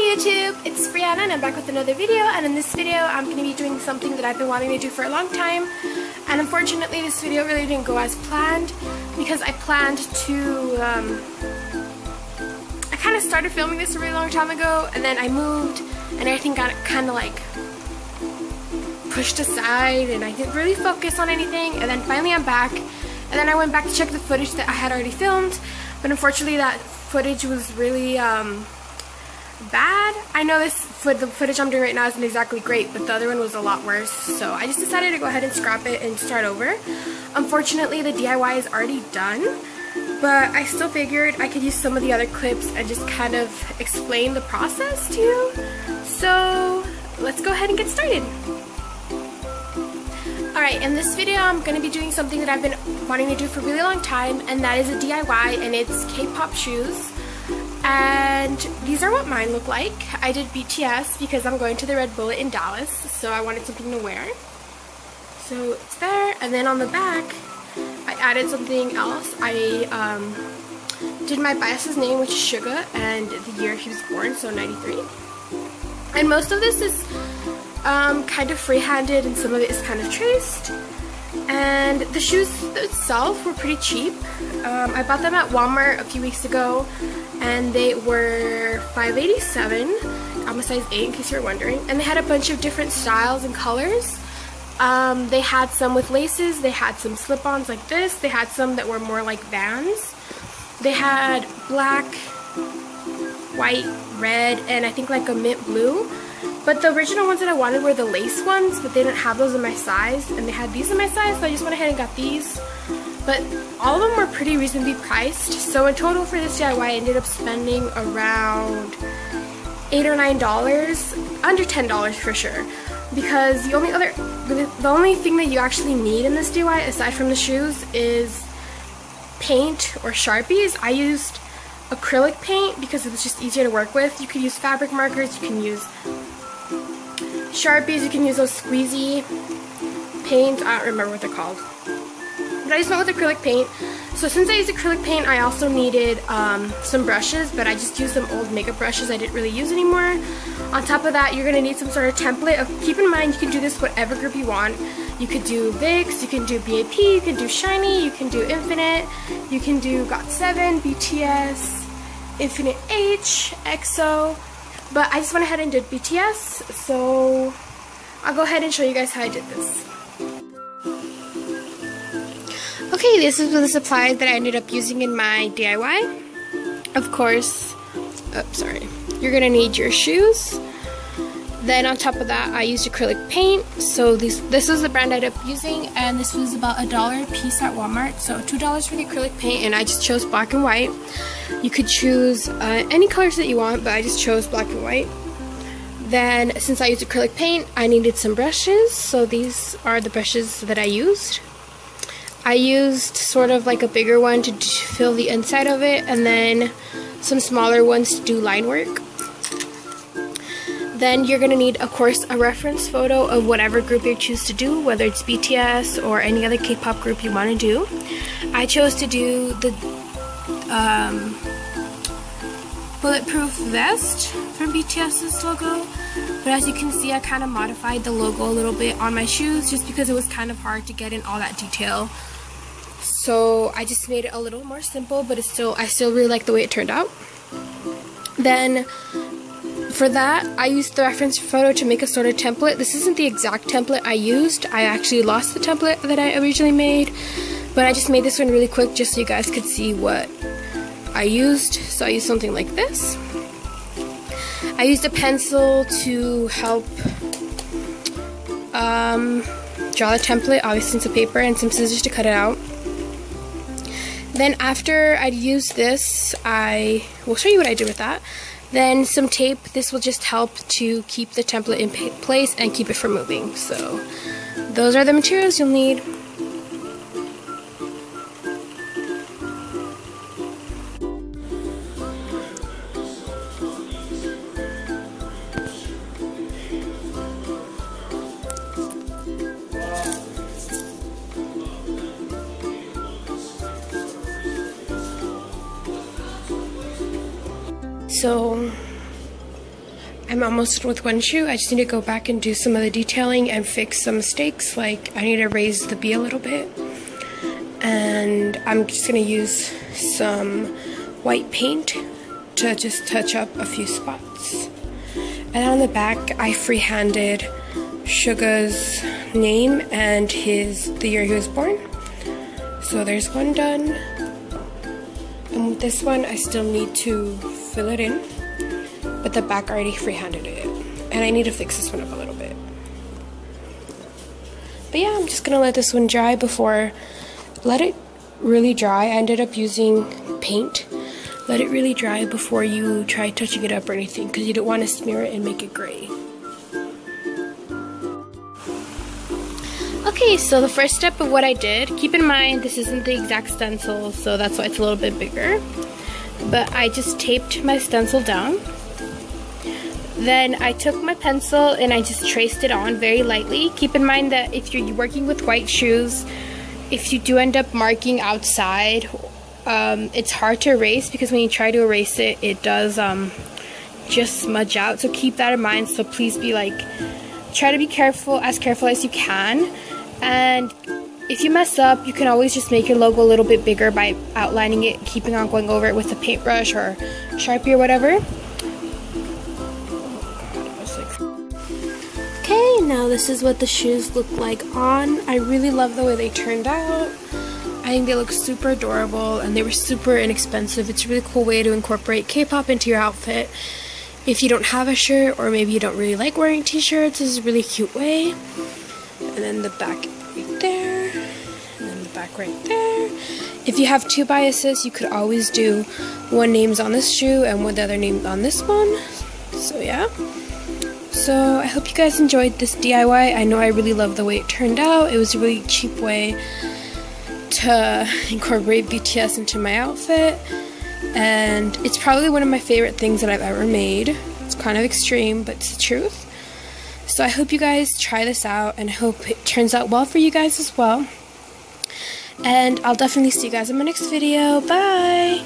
YouTube, it's Brianna and I'm back with another video, and in this video I'm going to be doing something that I've been wanting to do for a long time, and unfortunately this video really didn't go as planned because I planned to, I kind of started filming this a really long time ago and then I moved and everything got kind of like pushed aside and I didn't really focus on anything, and then finally I'm back and then I went back to check the footage that I had already filmed, but unfortunately that footage was really bad. I know the footage I'm doing right now isn't exactly great, but the other one was a lot worse, so I just decided to go ahead and scrap it and start over. Unfortunately the DIY is already done, but I still figured I could use some of the other clips and just kind of explain the process to you. So let's go ahead and get started. Alright, in this video I'm going to be doing something that I've been wanting to do for a really long time, and that is a DIY, and it's K-pop shoes. And these are what mine look like. I did BTS because I'm going to the Red Bullet in Dallas, so I wanted something to wear. So it's there, and then on the back I added something else. I did my bias's name, which is Suga, and the year he was born, so 93. And most of this is kind of free-handed and some of it is kind of traced. And the shoes itself were pretty cheap. I bought them at Walmart a few weeks ago and they were $5.87. I'm a size 8 in case you're wondering. And they had a bunch of different styles and colors. They had some with laces, they had some slip-ons like this, they had some that were more like Vans. They had black, white, red, and I think like a mint blue. But the original ones that I wanted were the lace ones, but they didn't have those in my size, and they had these in my size, so I just went ahead and got these. But all of them were pretty reasonably priced, so in total for this DIY I ended up spending around $8 or $9, under $10 for sure. Because the only thing that you actually need in this DIY, aside from the shoes, is paint or Sharpies. I used acrylic paint because it was just easier to work with. You could use fabric markers, you can use Sharpies, you can use those squeezy paints, I don't remember what they're called. But I just went with acrylic paint. So since I used acrylic paint, I also needed some brushes, but I just used some old makeup brushes I didn't really use anymore. On top of that, you're going to need some sort of template. Keep in mind, you can do this whatever group you want. You could do VIX, you can do BAP, you can do Shiny, you can do Infinite, you can do GOT7, BTS, Infinite H, EXO. But I just went ahead and did BTS, so I'll go ahead and show you guys how I did this. Okay, this is the supplies that I ended up using in my DIY. Of course, you're gonna need your shoes. Then on top of that, I used acrylic paint. So this was the brand I ended up using, and this was about $1 a piece at Walmart. So $2 for the acrylic paint, and I just chose black and white. You could choose any colors that you want, but I just chose black and white. Then, since I used acrylic paint, I needed some brushes. So these are the brushes that I used. I used sort of like a bigger one to fill the inside of it, and then some smaller ones to do line work. Then you're going to need, of course, a reference photo of whatever group you choose to do, whether it's BTS or any other K-pop group you want to do. I chose to do the bulletproof vest from BTS's logo, but as you can see I kind of modified the logo a little bit on my shoes just because it was kind of hard to get in all that detail. So I just made it a little more simple, but I still really like the way it turned out. Then for that, I used the reference photo to make a sort of template. This isn't the exact template I used. I actually lost the template that I originally made, but I just made this one really quick just so you guys could see what I used. So I used something like this. I used a pencil to help draw the template, obviously some paper, and some scissors to cut it out. Then after I'd used this, I will show you what I did with that. Then some tape. This will just help to keep the template in place and keep it from moving. So those are the materials you'll need. So I'm almost done with one shoe. I just need to go back and do some of the detailing and fix some mistakes. Like I need to raise the B a little bit. And I'm just going to use some white paint to just touch up a few spots. And on the back, I freehanded Suga's name and the year he was born. So there's one done. And with this one, I still need to fill it in. But the back, I already freehanded it. And I need to fix this one up a little bit. But yeah, I'm just going to let this one dry let it really dry. I ended up using paint. Let it really dry before you try touching it up or anything, because you don't want to smear it and make it gray. Okay, so the first step of what I did, keep in mind this isn't the exact stencil, so that's why it's a little bit bigger. But I just taped my stencil down. Then I took my pencil and I just traced it on very lightly. Keep in mind that if you're working with white shoes, if you do end up marking outside, it's hard to erase because when you try to erase it, it does just smudge out. So keep that in mind. So please be try to be careful as you can. And if you mess up, you can always just make your logo a little bit bigger by outlining it, keeping on going over it with a paintbrush or Sharpie or whatever. Okay, now this is what the shoes look like on. I really love the way they turned out. I think they look super adorable and they were super inexpensive. It's a really cool way to incorporate K-pop into your outfit. If you don't have a shirt or maybe you don't really like wearing t-shirts, this is a really cute way. And then the back right there, and then the back right there. If you have two biases, you could always do one name's on this shoe and one the other name on this one. So yeah. So I hope you guys enjoyed this DIY. I know I really love the way it turned out. It was a really cheap way to incorporate BTS into my outfit. And it's probably one of my favorite things that I've ever made. It's kind of extreme, but it's the truth. So I hope you guys try this out and I hope it turns out well for you guys as well. And I'll definitely see you guys in my next video. Bye!